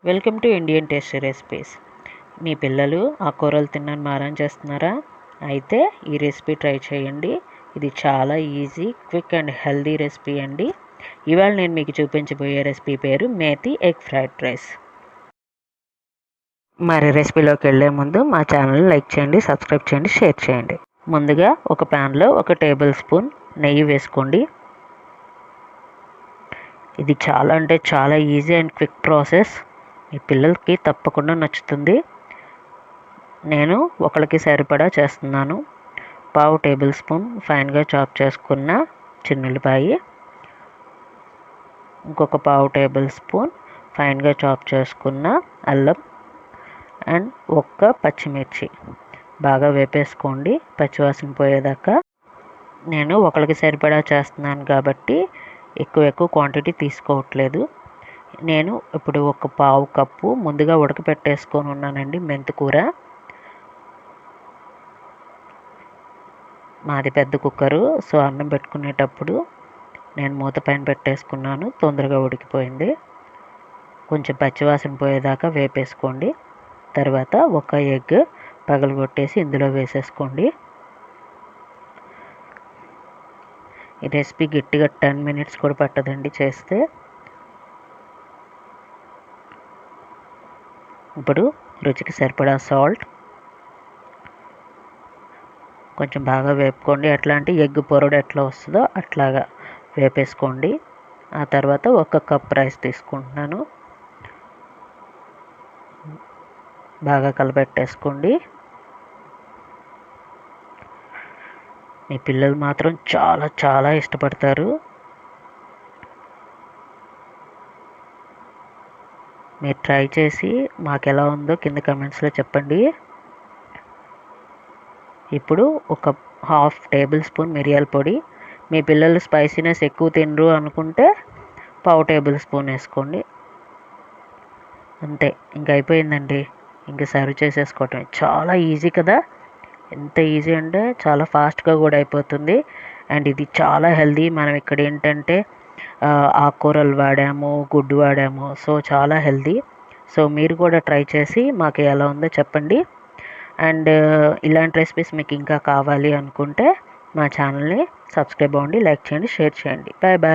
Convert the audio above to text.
Welcome to Indian tasty recipes. మీ పిల్లలు ఆకుకూరలు తినని మారం చేస్తున్నారా? అయితే ఈ రెసిపీ ట్రై చేయండి. ఇది చాలా easy, quick and healthy recipe అండి. ఇవాళ నేను మీకు చూపించబోయే రెసిపీ పేరు మేతి ఎగ్ ఫ్రైడ్ రైస్. మరి రెసిపీలోకి వెళ్ళే ముందు మా ఛానల్ని లైక్ చేయండి, సబ్స్క్రైబ్ చేయండి, షేర్ చేయండి. ముందుగా ఒక ప్యాన్లో 1 టేబుల్ స్పూన్ నెయ్యి వేసుకోండి. ఇది చాలా ఈజీ అండ్ క్విక్ ప్రాసెస్. మీ పిల్లలకి తప్పకుండా నచ్చుతుంది. నేను ఒకరికి సరిపడా చేస్తున్నాను. 1/2 టేబుల్ స్పూన్ ఫైన్గా చాప్ చేసుకున్న చిన్నుల్లిపాయి, ఇంకొక 1/2 టేబుల్ స్పూన్ ఫైన్గా చాప్ చేసుకున్న అల్లం అండ్ 1 పచ్చిమిర్చి బాగా వేపేసుకోండి పచ్చివాసన పోయేదాకా. నేను ఒకరికి సరిపడా చేస్తున్నాను కాబట్టి ఎక్కువ క్వాంటిటీ తీసుకోవట్లేదు. నేను ఇప్పుడు 1/4 కప్పు ముందుగా ఉడకపెట్టేసుకొని ఉన్నానండి మెంతికూర. మాది పెద్ద కుక్కరు, సో అన్నం పెట్టుకునేటప్పుడు నేను మూత పైన పెట్టేసుకున్నాను, తొందరగా ఉడికిపోయింది. కొంచెం పచ్చివాసన పోయేదాకా వేపేసుకోండి. తర్వాత 1 ఎగ్ పగలగొట్టేసి ఇందులో వేసేసుకోండి. ఈ రెసిపీ గట్టిగా 10 మినిట్స్ కూడా పట్టదండి చేస్తే. ఇప్పుడు రుచికి సరిపడా సాల్ట్, కొంచెం బాగా వేపుకోండి. ఎట్లా అంటే ఎగ్ పొరడు ఎట్లా వస్తుందో అట్లాగా వేపేసుకోండి. ఆ తర్వాత 1 కప్ రైస్ తీసుకుంటున్నాను, బాగా కలపెట్టేసుకోండి. మీ పిల్లలు మాత్రం చాలా ఇష్టపడతారు. మీరు ట్రై చేసి మాకు ఎలా ఉందో కింద కమెంట్స్లో చెప్పండి. ఇప్పుడు 1/2 టేబుల్ స్పూన్ మిరియాల పొడి. మీ పిల్లలు స్పైసీనెస్ ఎక్కువ తినరు అనుకుంటే 1/2 టేబుల్ స్పూన్ వేసుకోండి. అంతే, ఇంక అయిపోయిందండి. ఇంక సర్వ్ చేసేసుకోవటమే. చాలా ఈజీ కదా, ఎంత ఈజీ అంటే చాలా ఫాస్ట్గా కూడా అయిపోతుంది. అండ్ ఇది చాలా హెల్దీ. మనం ఇక్కడ ఏంటంటే ఆకుకూరలు వాడాము, గుడ్డు వాడాము, సో చాలా హెల్దీ. సో మీరు కూడా ట్రై చేసి మాకు ఎలా ఉందో చెప్పండి. అండ్ ఇలాంటి రెసిపీస్ మీకు ఇంకా కావాలి అనుకుంటే మా ఛానల్ని సబ్స్క్రైబ్ అవ్వండి, లైక్ చేయండి, షేర్ చేయండి. Bye bye.